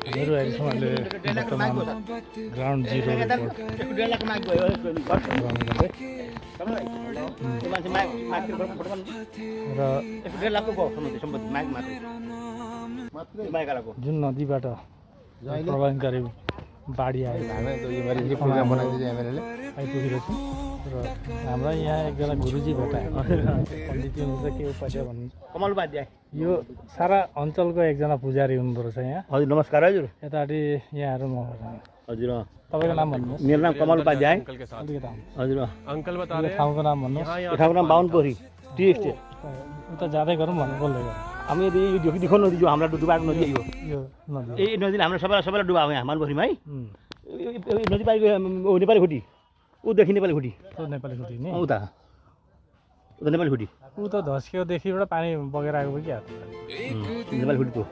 मेरो अहिलेसम्मले वर्तमान ground zero जुन नदीबाट प्रलयङ्कारी बाढी आइपुगेको छ र हाम्रा यहाँ एकजना गुरुजी भेटाएको पण्डित हुनुहुन्छ के उपाध्याय भन्नुहुन्छ कमल उपाध्याय यो सारा अञ्चलको एकजना पुजारी हुनुहुँदो रहेछ यहाँ हजुर नमस्कार हजुर यतापट्टि यहाँ हेरौँ हजुर तपाईँको नाम भन्नुहोस् मेरो नाम कमल उपाध्याय अलिकति हजुर अंकल बता यो ठाउँको नाम भन्नुहोस् यो ठाउँको नाम बाहुनपोखरी टी स्टेट उता जाँदै गरौँ भन्नु बोल्दै गरौँ हामी यो दिखो नदी जो हाम्रो डुबाएको नदी हो यो नदी ए नदीले हाम्रो सबैलाई डुबाएको यहाँ बाहुनपोखरीमा है यो नदी पारिको नेपाली खुटी ऊदेखि नेपाली खुटी नेपाली खुटी नि उता उता नेपाली खुटी ऊ त धस्कियोदेखिबाट पानी बगेर आएको कि नेपाली खुटी त्यो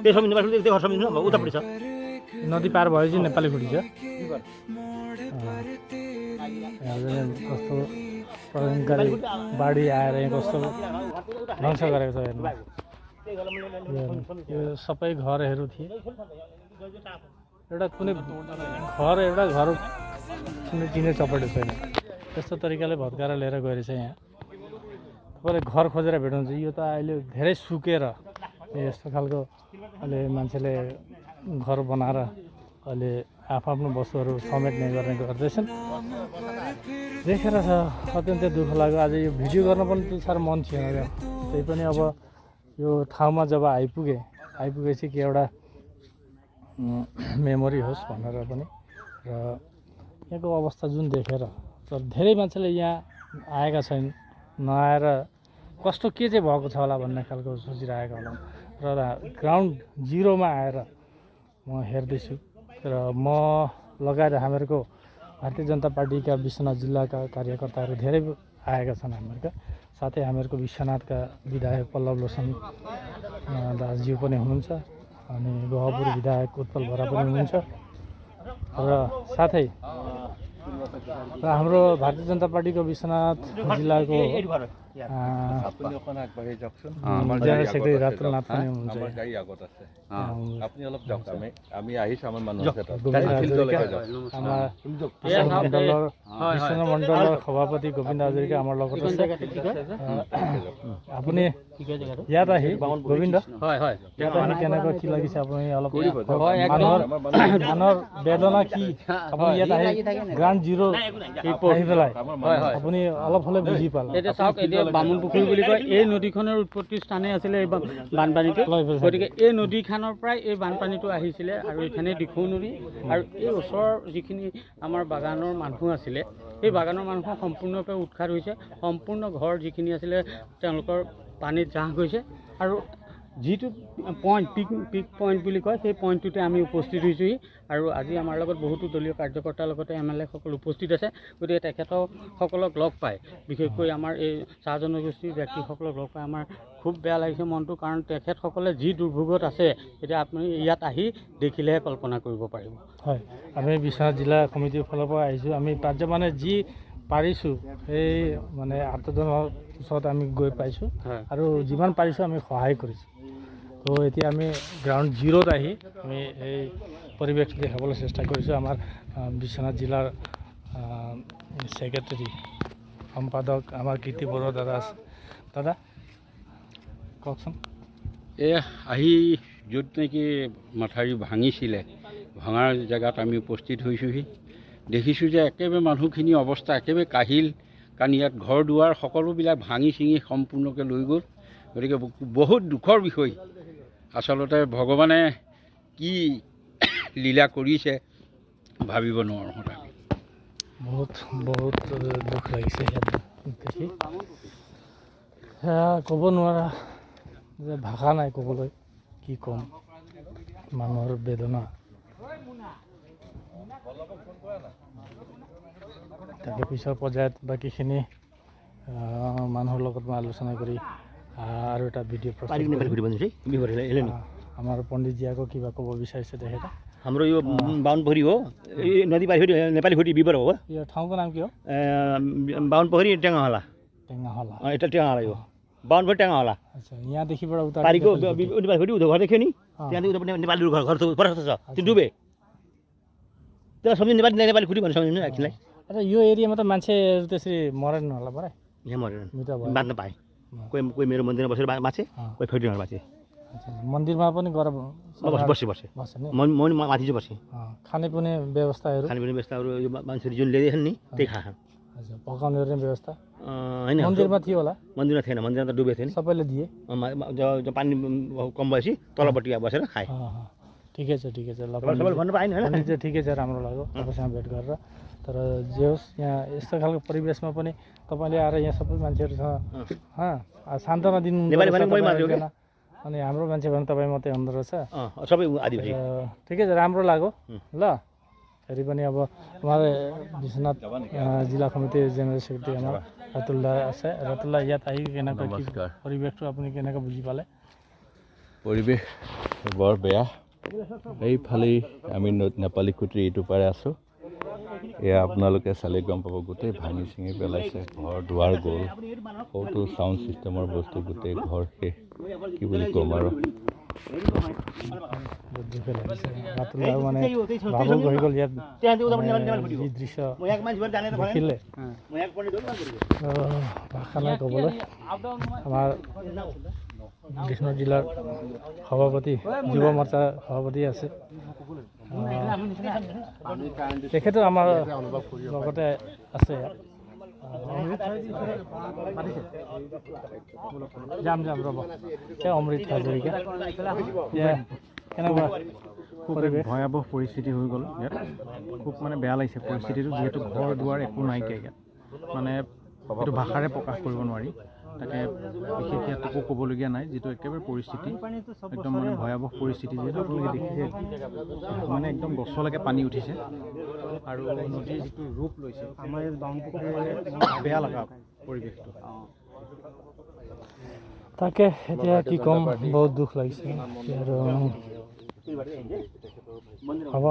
त्यही सम्झिनु नेपाली खुटी त्यो घर सम्झिनु उतापट्टि छ नदी पार भएपछि नेपाली खुटी छ कस्तो प्रलयङ्कारी बाढी आएर यहाँ कस्तो ध्वंस गरेको छ हेर्नु यो सबै घरहरू थिए एउटा कुनै घर चिने चपटे छैन त्यस्तो तरिकाले भत्काएर लिएर गएर चाहिँ यहाँ तपाईँले घर खोजेर भेट्नुहुन्छ यो त अहिले धेरै सुकेर यस्तो खालको अहिले मान्छेले घर बनाएर अहिले आफ्नो वस्तुहरू समेट्ने गर्ने गर्दैछन् देखेर छ अत्यन्तै दुःख लाग्यो आज यो भिडियो गर्न पनि त्यति साह्रो मन थिएन क्या त्यही पनि अब यो ठाउँमा जब आइपुगेपछि के एउटा मेमोरी होस् भनेर पनि र यहाँको अवस्था जुन देखेर तर धेरै मान्छेले यहाँ आएका छैनन् नआएर कस्तो के चाहिँ भएको छ होला भन्ने खालको सोचिरहेको होला र ग्राउन्ड जिरोमा आएर म हेर्दैछु र म लगायत हामीहरूको भारतीय जनता पार्टीका विश्वनाथ जिल्लाका कार्यकर्ताहरू धेरै आएका छन् हामीहरूका साथै हामीहरूको विश्वनाथका विधायक पल्लव लोसन दासज्यू पनि हुनुहुन्छ अनि गहपुर विधायक उत्पल बरा पनि हुनुहुन्छ र साथै र हाम्रो भारतीय जनता पार्टीको विश्वनाथ जिल्लाको জেনারেল সেক্রেটারি রাতুলনাথ पनि हुनुहुन्छ কৃষ্ণ মণ্ডলৰ সভাপতি গোবিন্দ হাজৰিকা আমাৰ লগত আছে আপুনি ইয়াত আহি গোবিন্দ ইয়াত আহি কেনেকৈ কি লাগিছে আপুনি অলপ মানুহৰ বেদনা কি আপুনি ইয়াত আহি গ্ৰাউণ্ড জিৰ' আহি পেলাই আপুনি অলপ হ'লে বুজি পালে এতিয়া চাওক এতিয়া বামুণপুখুৰী বুলি কয় এই নদীখনৰ উৎপত্তি স্থানে আছিলে এই বানপানীটো গতিকে এই নদীখনৰ পৰাই এই বানপানীটো আহিছিলে আৰু এইখানে দিখৌ নদী আৰু এই ওচৰৰ যিখিনি আমাৰ বাগানৰ মানুহ আছিলে এই বাগানৰ মানুহ সম্পূৰ্ণৰূপে উৎখাত হৈছে সম্পূৰ্ণ ঘৰ যিখিনি আছিলে তেওঁলোকৰ পানীত জাহ গৈছে আৰু যিটো পইণ্ট পিক পইণ্ট বুলি কয় সেই পইণ্টটোতে আমি উপস্থিত হৈছোঁহি আৰু আজি আমাৰ লগত বহুতো দলীয় কাৰ্যকৰ্তাৰ লগতে MLA সকল উপস্থিত আছে গতিকে তেখেতসকলক লগ পাই বিশেষকৈ আমাৰ এই চাহ জনগোষ্ঠীৰ ব্যক্তিসকলক লগ পাই আমাৰ খুব বেয়া লাগিছে মনটো কাৰণ তেখেতসকলে যি দুৰ্ভোগত আছে এতিয়া আপুনি ইয়াত আহি দেখিলেহে কল্পনা কৰিব পাৰিব হয় আমি বিশ্বনাথ জিলা কমিটিৰ ফালৰ পৰা আহিছোঁ আমি মানে যি পাৰিছোঁ সেই মানে আত্মজনৰ ওচৰত আমি গৈ পাইছোঁ আৰু যিমান পাৰিছোঁ আমি সহায় কৰিছোঁ তো এতিয়া আমি গ্ৰাউণ্ড জিৰ'ত আহি আমি এই পৰিৱেশটো দেখাবলৈ চেষ্টা কৰিছোঁ আমাৰ বিশ্বনাথ জিলাৰ ছেক্ৰেটাৰী সম্পাদক আমাৰ কীৰ্তি বড়ো দাদা আছে দাদা কওকচোন এই আহি য'ত নেকি মাথাউৰি ভাঙিছিলে ভঙাৰ জেগাত আমি উপস্থিত হৈছোঁহি দেখিছোঁ যে একেবাৰে মানুহখিনি অৱস্থা একেবাৰে কাহিল কাৰণ ইয়াত ঘৰ দুৱাৰ সকলোবিলাক ভাঙি চিঙি সম্পূৰ্ণকৈ লৈ গ'ল গতিকে বহুত দুখৰ বিষয় আচলতে ভগৱানে কি লীলা কৰিছে ভাবিব নোৱাৰোঁ বহুত দুখ লাগিছে ইয়াত দেখি ক'ব নোৱাৰা যে ভাষা নাই ক'বলৈ কি ক'ম মানুহৰ বেদনা তাকে পিছৰ পৰ্যায়ত বাকীখিনি মানুহৰ লগত মই আলোচনা কৰি আৰু এটা ভিডিঅ' আমাৰ পণ্ডিতজি আকৌ কিবা ক'ব বিচাৰিছে তেখেতে हाम्रो यो बाहुनपोखरी हो नदी पारि नेपाली खुटी बिबर हो यो ठाउँको नाम के हो बाहुनपोखरी टेङ्गाहोला टेङ्गाहोला यता टेङ्गाहोला यो बाहुनपोखरी टेङ्गाहोला अच्छा यहाँदेखिबाट उता पारिको नेपाली खुटी उता घर देख्यो नि त्यहाँदेखि उता नेपाली घर घर छ त्यो डुबे त्यो सम्झिनु नेपाली खुटी भन्नु सम्झिनु एकछिनलाई र यो एरियामा त मान्छेहरू त्यसरी मरेन होला बडा यहाँ मरेन मिठो भयो बाँच्न पाएँ कोही मेरो मन्दिरमा बसेर बाँचे कोही फ्याक्ट्रीमा बाँचे मन्दिरमा पनि गएर बसेँ बस्छ नि म माथि चाहिँ बसेँ खानेपिउने व्यवस्थाहरू खानेपिउने व्यवस्थाहरू यो मान्छेहरू जुन ल्याइदिएछन् नि त्यही खाएँ हजुर पकाउने ओर्ने व्यवस्था होइन मन्दिरमा थियो होला मन्दिरमा थिएन मन्दिरमा त डुबेको थियो नि सबैले दिए जब पानी कम भएपछि तलपट्टि बसेर खाएँ ठिकै छ ल सबैले भन्नु पाएन होइन पनि चाहिँ ठिकै छ राम्रो लाग्यो तपाईँसँग भेट गरेर तर जे होस् यहाँ यस्तो खालको परिवेशमा पनि तपाईँले आएर यहाँ सबै मान्छेहरूसँग सान्त्वना दिनु अनि हाम्रो मान्छे भने तपाईँ मात्रै हुँदो रहेछ सबै आदिवासी ठिकै छ राम्रो लाग्यो ल फेरि पनि अब हमारे विश्वनाथ जिला कमिटी जनरल सेक्रेटरी हमारा रतुल्ला ইয়াত আহি কেনেকৈ কি পৰিৱেশটো আপুনি কেনেকৈ বুজি পালে পৰিৱেশ বৰ বেয়া এইফালে আমি নেপালী খুঁটিৰ এইটো পাৰে আছোঁ এয়া আপোনালোকে চালে গম পাব গোটেই ভাঙি চিঙি পেলাইছে ঘৰ দুৱাৰ গ'ল সৌটো চাউণ্ড ছিষ্টেমৰ বস্তু গোটেই ঘৰ শেষ কি বুলি ক'ম আৰু দুখে লাগিছে ৰাতুল্লাও মানে ভাবুক হৈ গ'ল ইয়াত যি দৃশ্য দেখিলে ভাষা নাই ক'বলৈ আমাৰ বিশ্বনাথ জিলাৰ সভাপতি যুৱ মৰ্চাৰ সভাপতি আছে তেখেতো আমাৰ লগতে আছে যাম ৰ'ব এতিয়া অমৃত হাজৰিকা কেনেকুৱা পৰিৱেশ ভয়াৱহ পৰিস্থিতি হৈ গ'ল ইয়াত খুব মানে বেয়া লাগিছে পৰিস্থিতিটো যিহেতু ঘৰ দুৱাৰ একো নাইকিয়া ইয়াত মানে এইটো ভাষাৰে প্ৰকাশ কৰিব নোৱাৰি তাকে বিশেষ ইয়াত একো ক'বলগীয়া নাই যিটো একেবাৰে পৰিস্থিতি একদম মানে ভয়াৱহ পৰিস্থিতি যিহেতু আপোনালোকে দেখিছে মানে একদম গছলৈকে পানী উঠিছে আৰু নদীৰ যিটো ৰূপ লৈছে আমাৰ ইয়াত বামপুখুৰীৰ বেয়া লগা পৰিৱেশটো তাকে এতিয়া কি ক'ম বহুত দুখ লাগিছে আৰু হ'ব